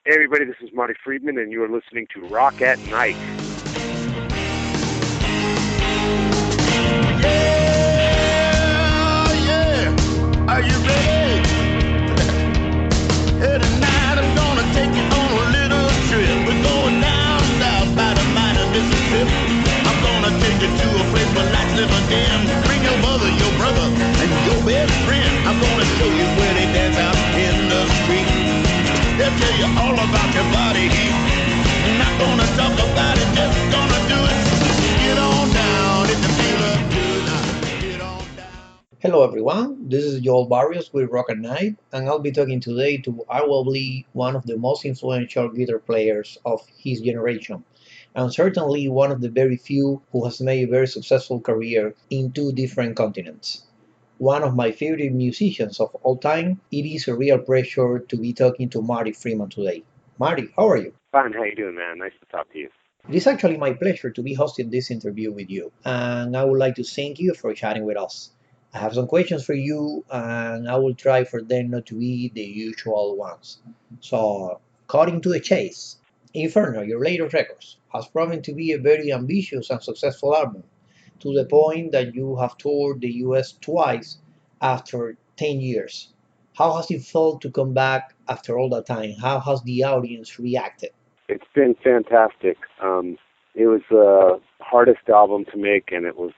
Hey everybody, this is Marty Friedman, and you are listening to Rock at Night. Yeah, yeah. Are you ready? Hey, tonight I'm gonna take you on a little trip. We're going down south by the mighty Mississippi. I'm gonna take you to a place where lights never dim. Bring your mother, your brother, and your best friend. I'm gonna show you where they dance out in the street. They'll tell you all about your body heat. Not gonna talk about it, just gonna do it. Get on down if you feel up to it. Now, get on down. Hello everyone, this is Joel Barrios with Rock at Night, and I'll be talking today to arguably one of the most influential guitar players of his generation, and certainly one of the very few who has made a very successful career in two different continents. One of my favorite musicians of all time, it is a real pleasure to be talking to Marty Freeman today. Marty, how are you? Fine, how you doing, man? Nice to talk to you. It is actually my pleasure to be hosting this interview with you, and I would like to thank you for chatting with us. I have some questions for you, and I will try for them not to be the usual ones. So, cutting to the chase, Inferno, your latest records, has proven to be a very ambitious and successful album, to the point that you have toured the US twice after 10 years. How has it felt to come back after all that time? How has the audience reacted? It's been fantastic. It was the hardest album to make, and it was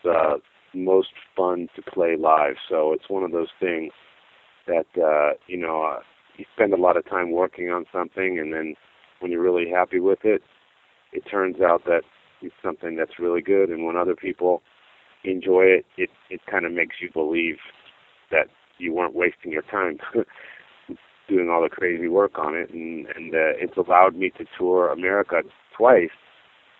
most fun to play live. So it's one of those things that you spend a lot of time working on something, and then when you're really happy with it, it turns out that it's something that's really good. And when other people enjoy it, it kind of makes you believe that you weren't wasting your time doing all the crazy work on it, and it's allowed me to tour America twice,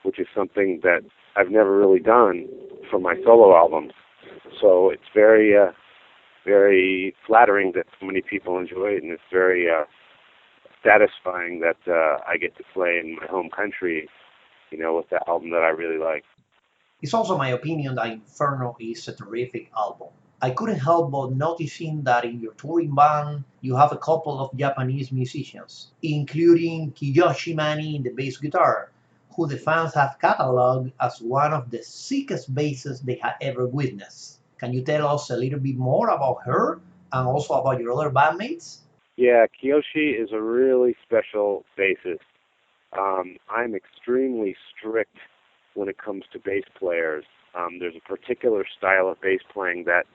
which is something that I've never really done for my solo albums. So it's very flattering that so many people enjoy it, and it's very satisfying that I get to play in my home country, with the album that I really like. It's also my opinion that Inferno is a terrific album. I couldn't help but noticing that in your touring band you have a couple of Japanese musicians, including Kiyoshi Mani in the bass guitar, who the fans have cataloged as one of the sickest basses they have ever witnessed. Can you tell us a little bit more about her and also about your other bandmates? Yeah, Kiyoshi is a really special bassist. I'm extremely strict when it comes to bass players. There's a particular style of bass playing that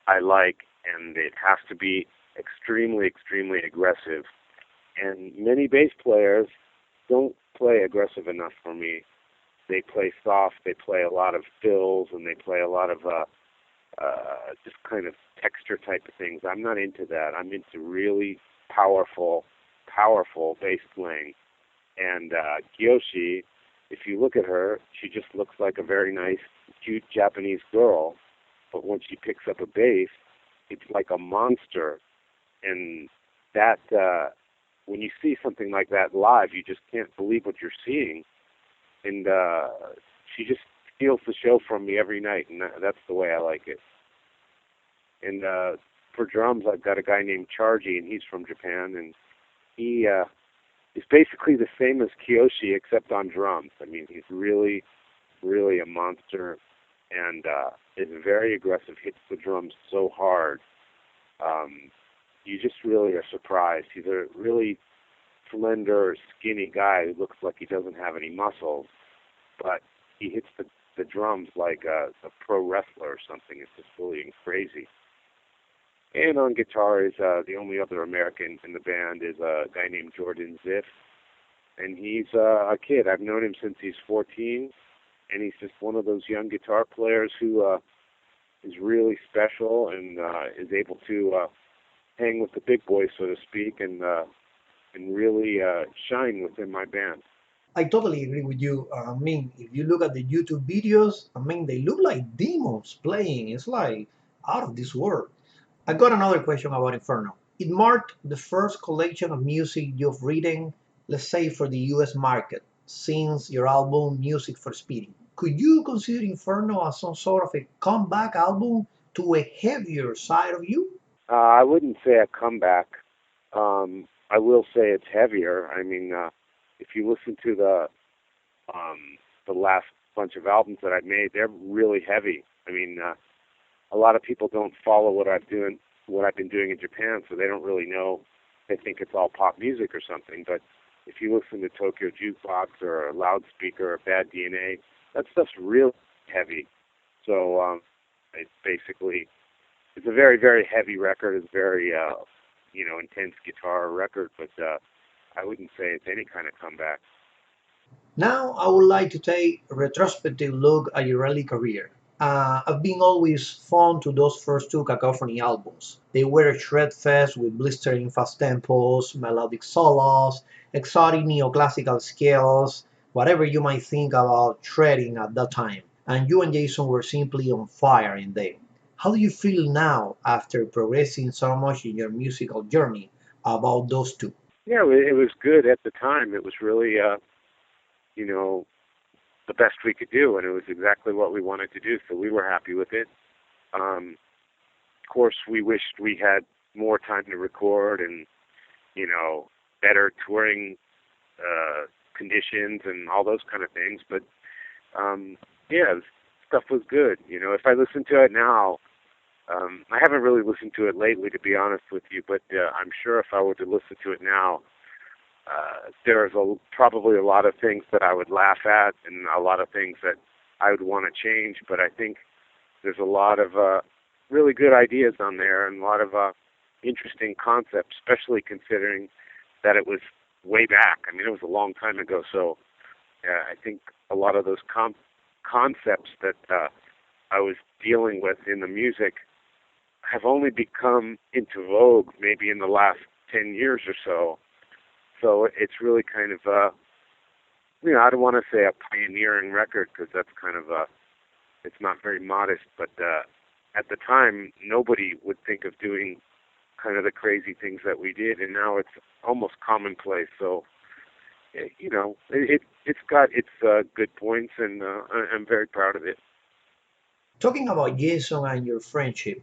I like, and it has to be extremely, extremely aggressive. And many bass players don't play aggressive enough for me. They play soft, they play a lot of fills, and they play a lot of just kind of texture type of things. I'm not into that. I'm into really powerful, powerful bass playing. And Kiyoshi, if you look at her, she just looks like a very nice, cute Japanese girl. But when she picks up a bass, it's like a monster. And that, when you see something like that live, you just can't believe what you're seeing. And she just steals the show from me every night, and that's the way I like it. And for drums, I've got a guy named Chargy, and he's from Japan, and he is basically the same as Kiyoshi, except on drums. I mean, he's really, really a monster, and is very aggressive, hits the drums so hard. You just really are surprised. He's a really slender, skinny guy who looks like he doesn't have any muscles, but he hits the drums like a pro wrestler or something. It's just really crazy. And on guitar is the only other American in the band is a guy named Jordan Ziff, and he's a kid. I've known him since he's 14, and he's just one of those young guitar players who is really special and is able to hang with the big boys, so to speak, and really shine within my band. I totally agree with you. I mean, if you look at the YouTube videos, I mean, they look like demons playing. It's like out of this world. I got another question about Inferno. It marked the first collection of music you've written, let's say, for the US market, since your album Music for Speeding. Could you consider Inferno as some sort of a comeback album to a heavier side of you? I wouldn't say a comeback. Um, I will say it's heavier. I mean, if you listen to the last bunch of albums that I've made, they're really heavy. I mean, a lot of people don't follow what I've been doing in Japan, so they don't really know. They think it's all pop music or something. But if you listen to Tokyo Jukebox or a Loudspeaker or Bad DNA, that stuff's real heavy. So it's basically it's a very, very heavy record. It's very intense guitar record, but I wouldn't say it's any kind of comeback. Now, I would like to take a retrospective look at your early career. I've been always fond to those first two Cacophony albums. They were a shred fest with blistering fast tempos, melodic solos, exotic neoclassical scales, whatever you might think about shredding at that time. And you and Jason were simply on fire in them. How do you feel now after progressing so much in your musical journey about those two? Yeah, it was good at the time. It was really, you know, the best we could do, and it was exactly what we wanted to do. So we were happy with it. Of course, we wished we had more time to record and better touring conditions and all those kind of things. But yeah, stuff was good. If I listen to it now, I haven't really listened to it lately, to be honest with you. But I'm sure if I were to listen to it now, there's probably a lot of things that I would laugh at and a lot of things that I would want to change. But I think there's a lot of really good ideas on there and a lot of interesting concepts, especially considering that it was way back. I mean, it was a long time ago. So I think a lot of those concepts that I was dealing with in the music have only become into vogue maybe in the last 10 years or so. So it's really kind of, I don't want to say a pioneering record because that's kind of, it's not very modest, but at the time, nobody would think of doing kind of the crazy things that we did, and now it's almost commonplace. So, it's got its good points, and I'm very proud of it. Talking about Jason and your friendship,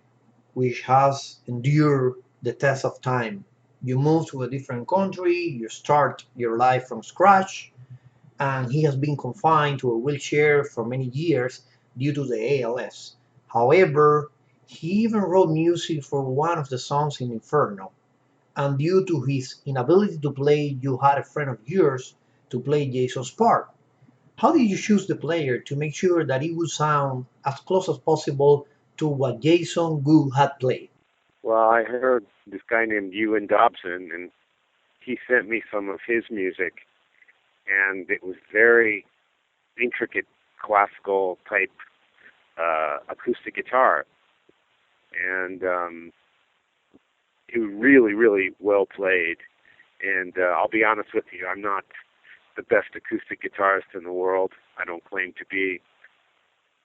which has endured the test of time. You move to a different country, you start your life from scratch, and he has been confined to a wheelchair for many years due to the ALS. However, he even wrote music for one of the songs in Inferno, and due to his inability to play, you had a friend of yours to play Jason's part. How did you choose the player to make sure that it would sound as close as possible to what Jason Wu had played? Well, I heard this guy named Ewan Dobson, and he sent me some of his music, and it was very intricate classical type acoustic guitar, and it was really, really well played. And I'll be honest with you, I'm not the best acoustic guitarist in the world. I don't claim to be.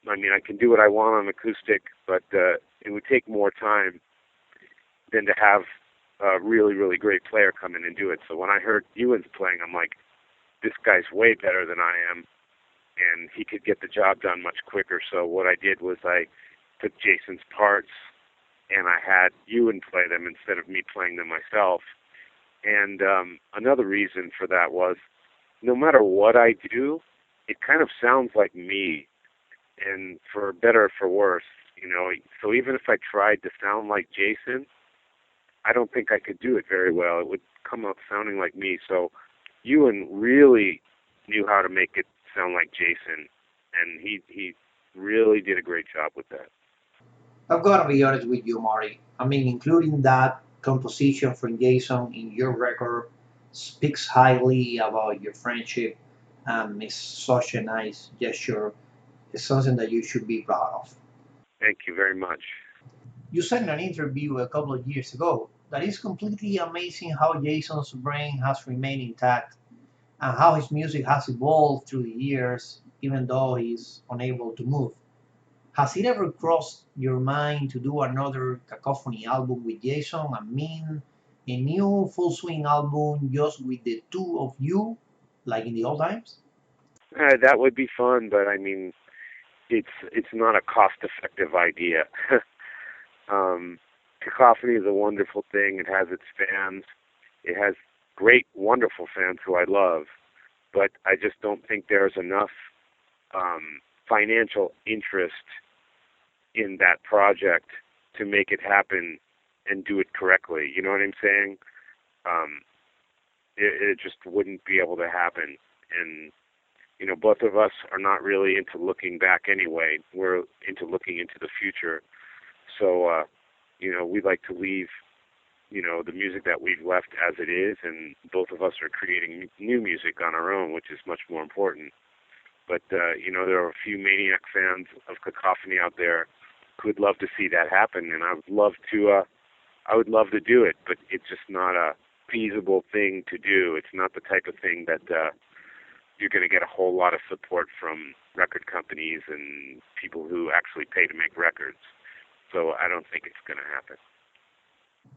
I mean, I can do what I want on acoustic, but it would take more time than to have a really, really great player come in and do it. So when I heard Ewan's playing, I'm like, this guy's way better than I am, and he could get the job done much quicker. So what I did was I took Jason's parts, and I had Ewan play them instead of me playing them myself. And another reason for that was, no matter what I do, it kind of sounds like me, and for better or for worse, So even if I tried to sound like Jason, I don't think I could do it very well. It would come out sounding like me. So Ewan really knew how to make it sound like Jason, and he really did a great job with that. I've got to be honest with you, Marty. I mean, including that composition from Jason in your record speaks highly about your friendship, and it's such a nice gesture. It's something that you should be proud of. Thank you very much. You said in an interview a couple of years ago that it's completely amazing how Jason's brain has remained intact and how his music has evolved through the years, even though he's unable to move. Has it ever crossed your mind to do another Cacophony album with Jason? I mean, a new full swing album just with the two of you, like in the old times? That would be fun, but I mean, it's not a cost-effective idea. Cacophony is a wonderful thing. It has its fans. It has great, wonderful fans who I love, but I just don't think there's enough financial interest in that project to make it happen and do it correctly. You know what I'm saying? Um, it just wouldn't be able to happen. And both of us are not really into looking back anyway. We're into looking into the future. So, we'd like to leave, the music that we've left as it is, and both of us are creating new music on our own, which is much more important. But, there are a few maniac fans of Cacophony out there who would love to see that happen, and I would love to do it, but it's just not a feasible thing to do. It's not the type of thing that you're going to get a whole lot of support from record companies and people who actually pay to make records. So I don't think it's going to happen.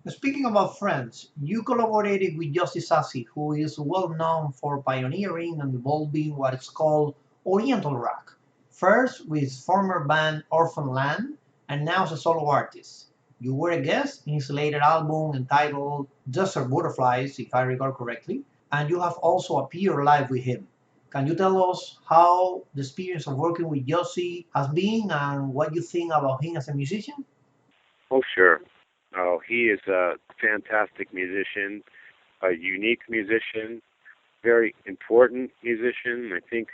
Speaking about friends, you collaborated with Jussi Sassi, who is well known for pioneering and evolving what is called Oriental rock. First with his former band Orphan Land, and now as a solo artist. You were a guest in his later album entitled Desert Butterflies, if I recall correctly, and you have also appeared live with him. Can you tell us how the experience of working with Jussi has been and what you think about him as a musician? Oh, sure. Oh, he is a fantastic musician, a unique musician, very important musician. I think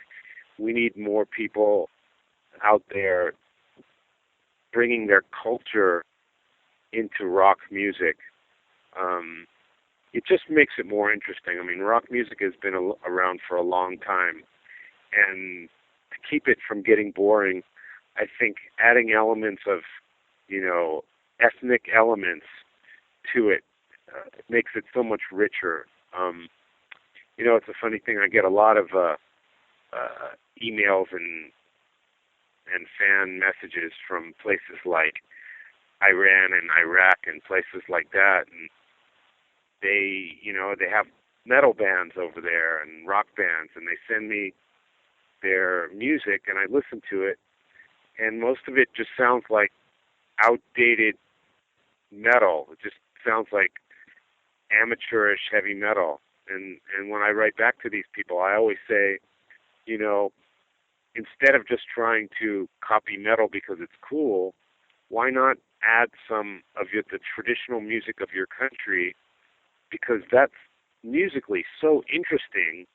we need more people out there bringing their culture into rock music. Um, it just makes it more interesting. I mean, rock music has been around for a long time, and to keep it from getting boring, I think adding elements of, ethnic elements to it makes it so much richer. It's a funny thing. I get a lot of emails and fan messages from places like Iran and Iraq and places like that, and they have metal bands over there and rock bands, and they send me their music, and I listen to it, and most of it just sounds like outdated metal. It just sounds like amateurish heavy metal. And when I write back to these people, I always say, you know, instead of just trying to copy metal because it's cool, why not add some of the traditional music of your country, because that's musically so interesting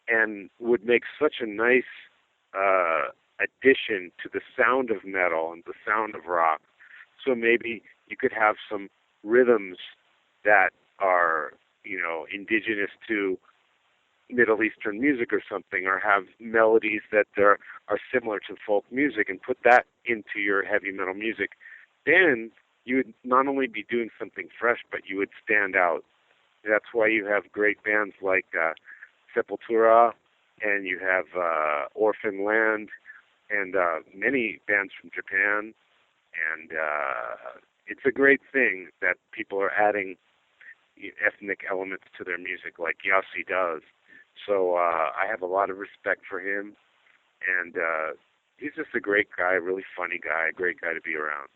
and would make such a nice addition to the sound of metal and the sound of rock. So maybe you could have some rhythms that are, indigenous to Middle Eastern music or something, or have melodies that are similar to folk music, and put that into your heavy metal music. Then you would not only be doing something fresh, but you would stand out. That's why you have great bands like Sepultura, and you have Orphan Land, and many bands from Japan. And it's a great thing that people are adding ethnic elements to their music like Yossi does. So I have a lot of respect for him, and he's just a great guy, a really funny guy, a great guy to be around.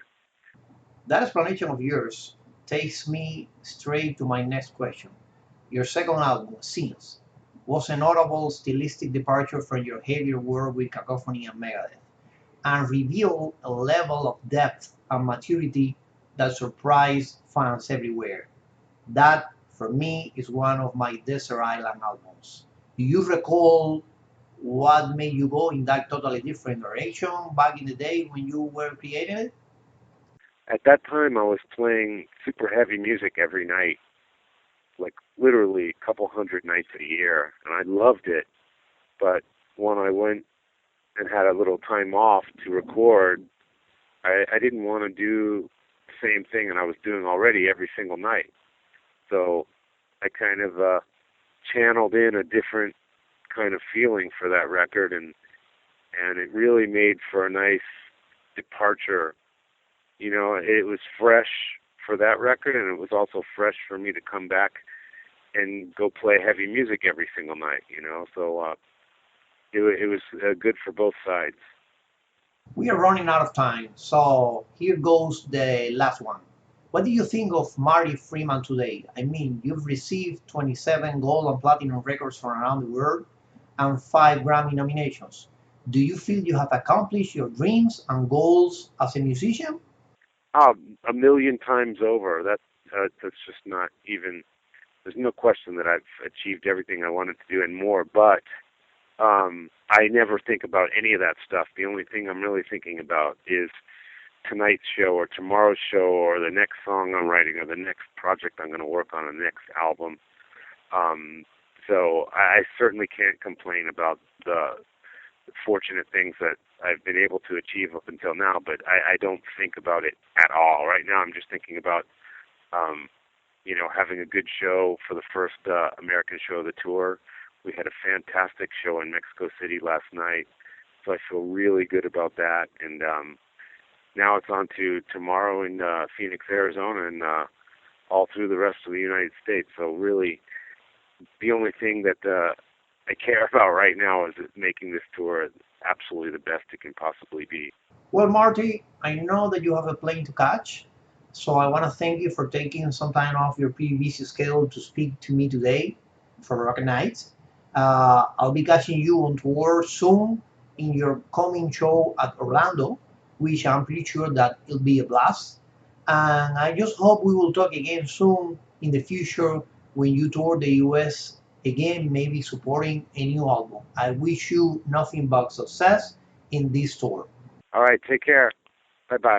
That explanation of yours takes me straight to my next question. Your second album, Scenes, was a notable stylistic departure from your heavier work with Cacophony and Megadeth, and revealed a level of depth and maturity that surprised fans everywhere. That, for me, is one of my Desert Island albums. Do you recall what made you go in that totally different direction back in the day when you were creating it? At that time, I was playing super heavy music every night, like literally a couple hundred nights a year, and I loved it. But when I went and had a little time off to record, I didn't want to do the same thing that I was doing already every single night. So I kind of channeled in a different kind of feeling for that record, and it really made for a nice departure. It was fresh for that record, and it was also fresh for me to come back and go play heavy music every single night. So it was good for both sides. We are running out of time, so here goes the last one. What do you think of Marty Friedman today? I mean, you've received 27 gold and platinum records from around the world and 5 Grammy nominations. Do you feel you have accomplished your dreams and goals as a musician? A million times over. That's just not even. There's no question that I've achieved everything I wanted to do and more. But I never think about any of that stuff. The only thing I'm really thinking about is tonight's show or tomorrow's show or the next song I'm writing or the next project I'm going to work on, the next album. Um, so I certainly can't complain about the fortunate things that I've been able to achieve up until now, but I don't think about it at all. Right now I'm just thinking about, um, having a good show for the first American show of the tour. We had a fantastic show in Mexico City last night, so I feel really good about that. And now it's on to tomorrow in Phoenix, Arizona, and all through the rest of the United States. So really, the only thing that I care about right now is making this tour absolutely the best it can possibly be. Well, Marty, I know that you have a plane to catch, so I want to thank you for taking some time off your pretty busy schedule to speak to me today for Rocket Nights. I'll be catching you on tour soon in your coming show at Orlando, which I'm pretty sure that it'll be a blast. And I just hope we will talk again soon in the future when you tour the US again, maybe supporting a new album. I wish you nothing but success in this tour. All right, take care. Bye-bye.